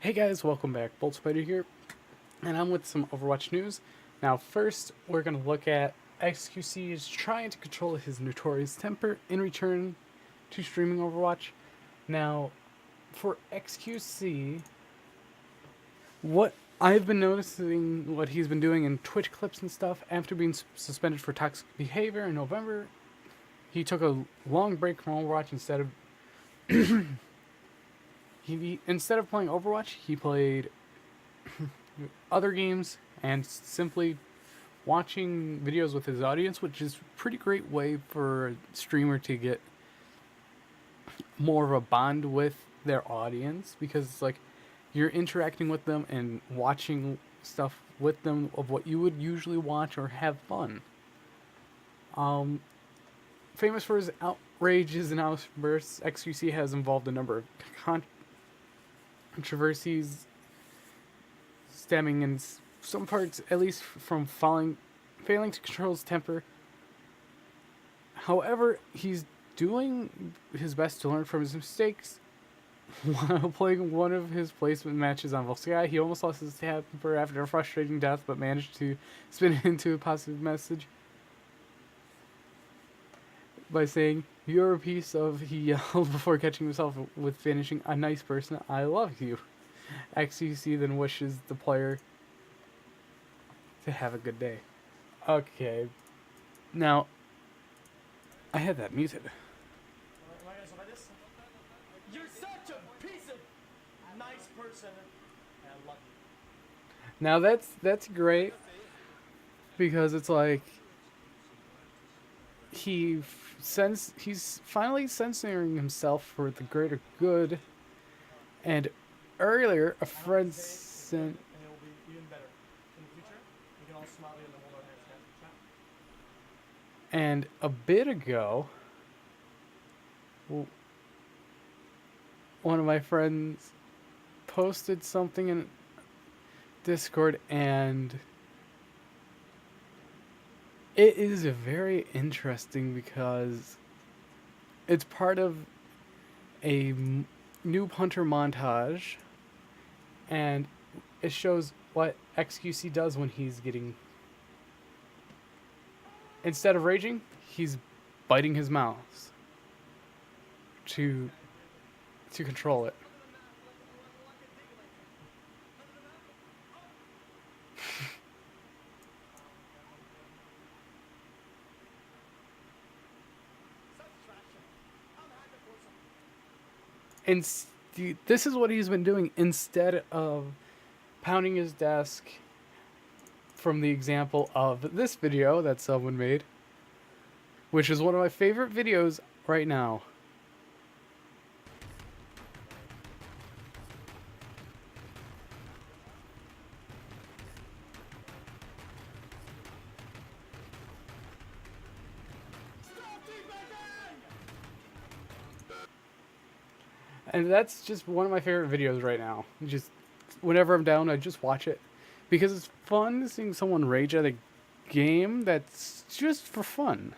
Hey guys, welcome back. Bolt Spider here, and I'm with some Overwatch news. Now, first, we're going to look at xQc is trying to control his notorious temper in return to streaming Overwatch. Now, for xQc, what I've been noticing, what he's been doing in Twitch clips and stuff, after being suspended for toxic behavior in November, he took a long break from Overwatch instead of instead of playing Overwatch, he played other games and simply watching videos with his audience, which is a pretty great way for a streamer to get more of a bond with their audience because it's like you're interacting with them and watching stuff with them of what you would usually watch or have fun. Um, Famous for his outrages and outbursts, xQc has involved a number of controversies stemming in some parts, at least, from failing to control his temper. However, he's doing his best to learn from his mistakes. While playing one of his placement matches on Volsky, he almost lost his temper after a frustrating death, but managed to spin it into a positive message by saying, "You're a piece of," he yelled before catching himself with finishing, "a nice person, I love you." xQc then wishes the player to have a good day. Okay, now, I had that muted. You're such a piece of nice person, and I love you. Now that's great, because it's like, he's finally censoring himself for the greater good. And earlier, a friend sent, And it will be even better. In the future, we can all smile and hold our hands together. and a bit ago, one of my friends posted something in Discord, and it is very interesting because it's part of a new punter montage, and it shows what xQc does when he's getting, instead of raging, he's biting his mouth to control it. And this is what he's been doing instead of pounding his desk, from the example of this video that someone made, which is one of my favorite videos right now. And that's just one of my favorite videos right now. Just whenever I'm down, I just watch it because it's fun seeing someone rage at a game that's just for fun.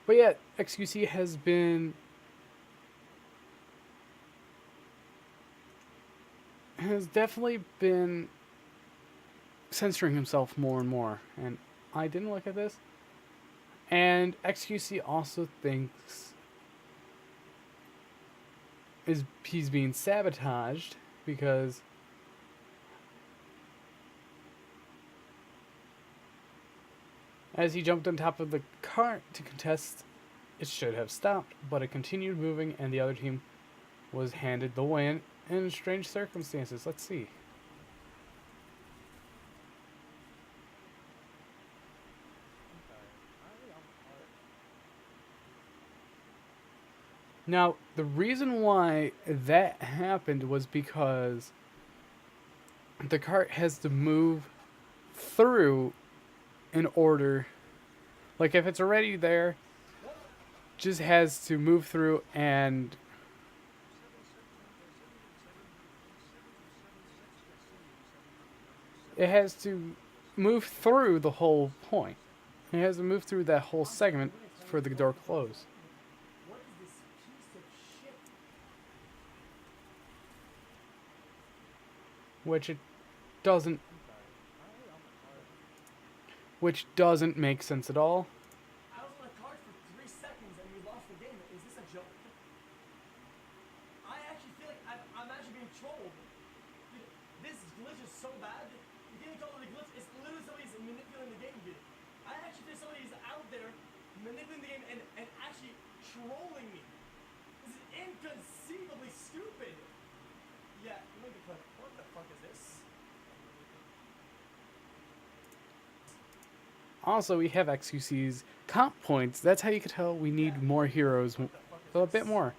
But yeah, xQc has definitely been censoring himself more and more, and I didn't look at this. And xQc also thinks he's being sabotaged because as he jumped on top of the cart to contest, it should have stopped, but it continued moving, and the other team was handed the win in strange circumstances. Let's see. Now, the reason why that happened was because the cart has to move through in order, like if it's already there, just has to move through, and it has to move through the whole point. It has to move through that whole segment for the door close. What is this piece of shit? which it doesn't, which doesn't make sense at all. I was on a card for 3 seconds and we lost the game. Is this a joke? I actually feel like I'm actually being trolled. Dude, this glitch is so bad. You can't call it a glitch. It's literally somebody's manipulating the game, dude. I actually feel somebody's out there manipulating the game and actually trolling me. This is inconceivably stupid. Yeah, look at the clip. What the fuck is this? Also, we have xQc's comp points. That's how you can tell we need more heroes. So a bit more.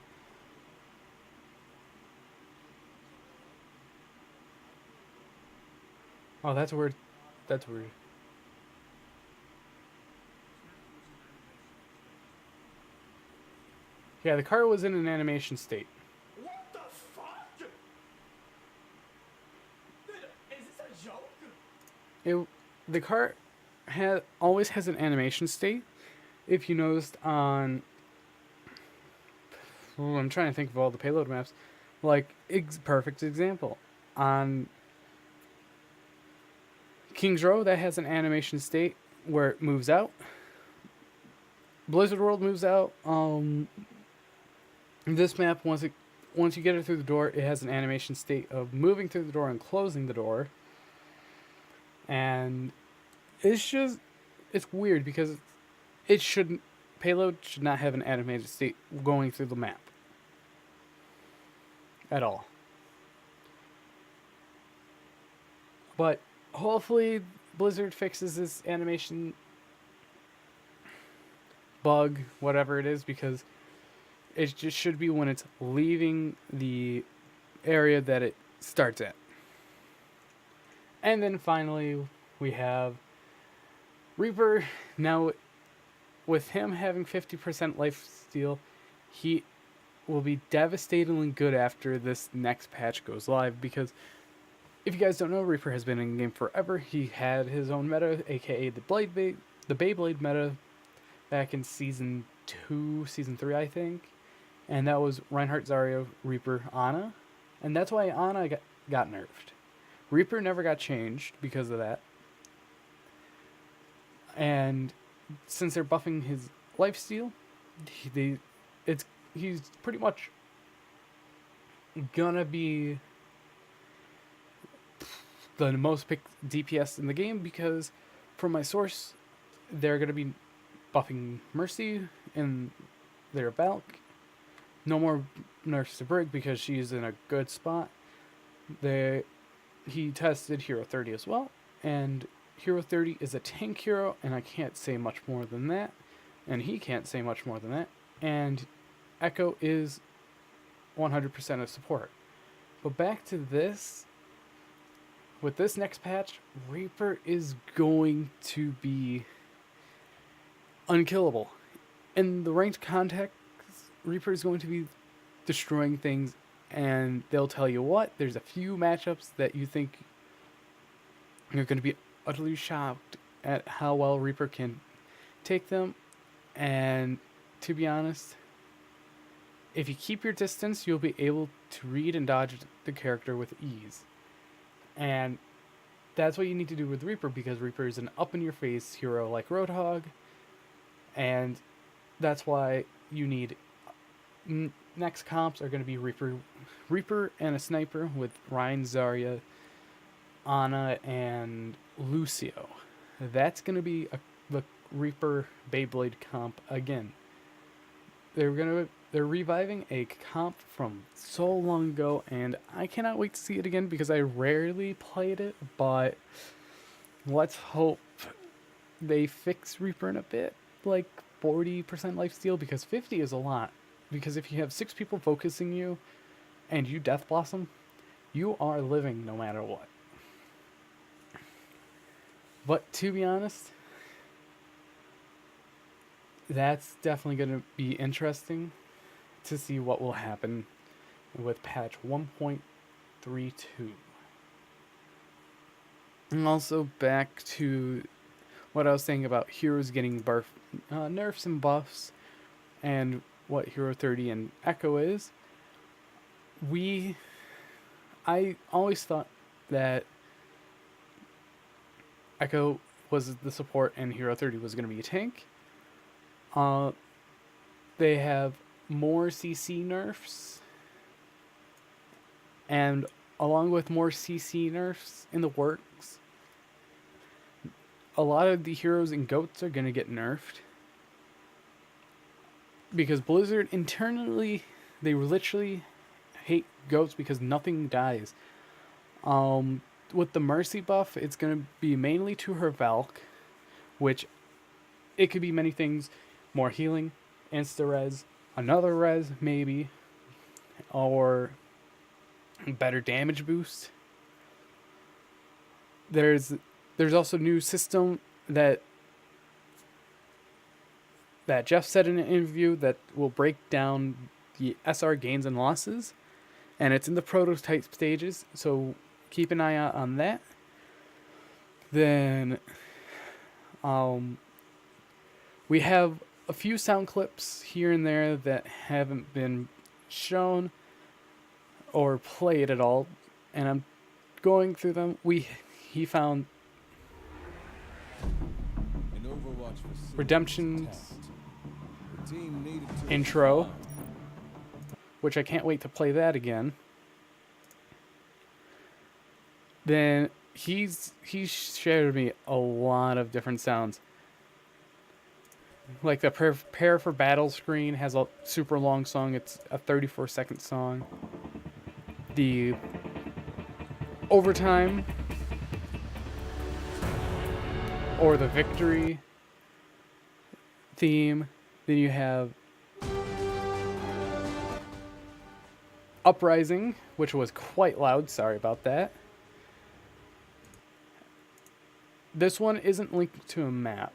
Oh, that's weird. That's weird. Yeah, the car was in an animation state. What the fuck? Dude, is this a joke? The car always has an animation state. If you noticed on, I'm trying to think of all the payload maps. Like, perfect example on Kings Row, that has an animation state where it moves out. Blizzard World moves out. This map, once you get it through the door, it has an animation state of moving through the door and closing the door. And it's weird because payload should not have an animated state going through the map at all. But hopefully Blizzard fixes this animation bug, whatever it is, because it just should be when it's leaving the area that it starts at. And then finally, we have Reaper. Now, with him having 50% lifesteal, he will be devastatingly good after this next patch goes live, because if you guys don't know, Reaper has been in the game forever. He had his own meta, aka the Beyblade meta, back in Season 2, Season 3, I think. And that was Reinhardt, Zarya, Reaper, Ana. And that's why Ana got nerfed. Reaper never got changed because of that. And since they're buffing his lifesteal, he's pretty much gonna be the most picked DPS in the game, because from my source, they're gonna be buffing Mercy in their Valk. No more nerfs to Brig because she's in a good spot. He tested Hero 30 as well, and Hero 30 is a tank hero, and I can't say much more than that, and he can't say much more than that, and Echo is 100% of support. But back to this, with this next patch, Reaper is going to be unkillable. In the ranked context, Reaper is going to be destroying things, and they'll tell you what, there's a few matchups that you think you're going to be utterly shocked at how well Reaper can take them. And to be honest, if you keep your distance, you'll be able to read and dodge the character with ease. And that's what you need to do with Reaper, because Reaper is an up-in-your-face hero like Roadhog, and that's why you need... Next comps are going to be Reaper and a Sniper with Ryan, Zarya, Ana, and Lucio. That's going to be the Reaper Beyblade comp again. They're reviving a comp from so long ago, and I cannot wait to see it again because I rarely played it, but let's hope they fix Reaper in a bit, like 40% lifesteal, because 50 is a lot. Because if you have 6 people focusing you and you Death Blossom, you are living no matter what. But to be honest, that's definitely going to be interesting to see what will happen with patch 1.32. And also back to what I was saying about heroes getting nerfs and buffs, and what Hero 30 and Echo is. I always thought that Echo was the support and Hero 30 was going to be a tank. They have more CC nerfs, and along with more CC nerfs in the works, a lot of the heroes and goats are going to get nerfed. Because Blizzard internally, they literally hate goats because nothing dies. With the Mercy buff, it's going to be mainly to her Valk, which it could be many things. More healing, insta-res, another res maybe, or better damage boost. There's also new system that Jeff said in an interview that will break down the SR gains and losses, and it's in the prototype stages, so keep an eye out on that. Then we have a few sound clips here and there that haven't been shown or played at all, and I'm going through them. He found In Overwatch for Redemption's the team needed to intro, respond. which I can't wait to play that again. Then he's shared with me a lot of different sounds. Like the Prepare for Battle screen has a super long song. It's a 34-second song. The Overtime or the Victory theme. Then you have Uprising, which was quite loud. Sorry about that. This one isn't linked to a map.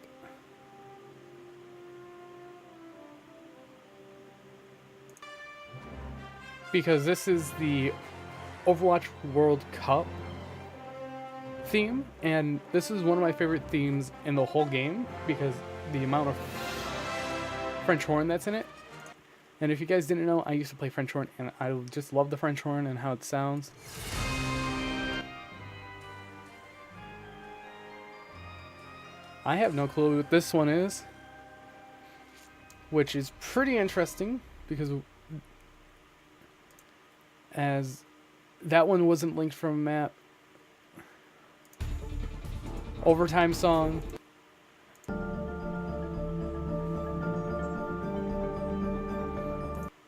Because this is the Overwatch World Cup theme, and this is one of my favorite themes in the whole game because the amount of French horn that's in it. And if you guys didn't know, I used to play French horn, and I just love the French horn and how it sounds. I have no clue what this one is, which is pretty interesting because as that one wasn't linked from a map. Overtime song.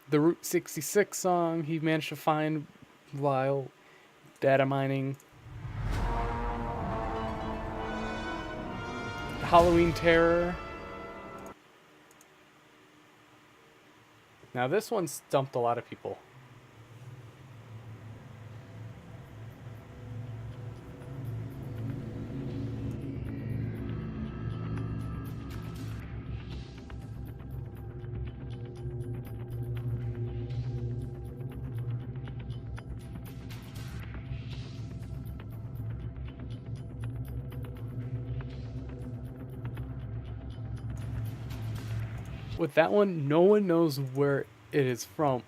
The Route 66 song he managed to find while data mining. Halloween Terror. Now this one stumped a lot of people. With that one, no one knows where it is from.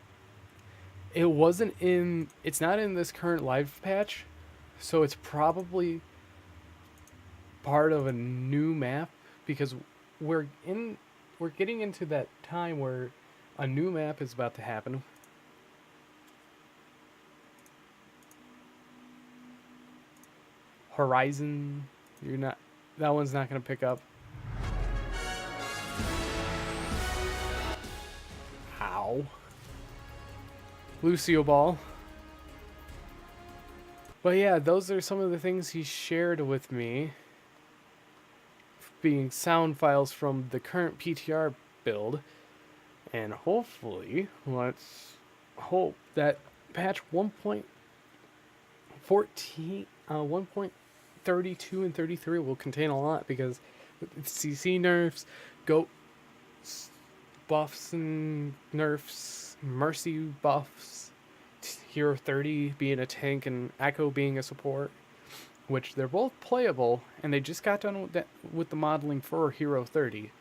It's not in this current live patch, so it's probably part of a new map because we're getting into that time where a new map is about to happen. Horizon, that one's not going to pick up. Ow. Lucio Ball. But yeah, those are some of the things he shared with me, being sound files from the current PTR build. And hopefully, let's hope that patch 1.14, 1.32 and 33 will contain a lot, because with CC nerfs, goat buffs and nerfs, Mercy buffs, Hero 30 being a tank and Echo being a support, which they're both playable, and they just got done with the modeling for Hero 30.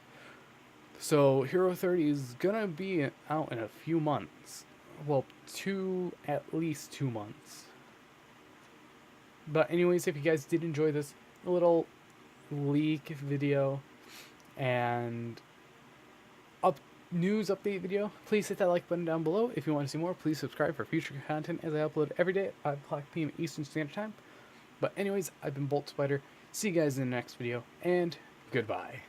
So Hero 30 is gonna be out in a few months. Well, at least 2 months. But anyways, if you guys did enjoy this little leak video and news update video, please hit that like button down below. If you want to see more, please subscribe for future content as I upload every day at 5 o'clock p.m. Eastern Standard Time. But anyways, I've been Bolt Spider. See you guys in the next video, and goodbye.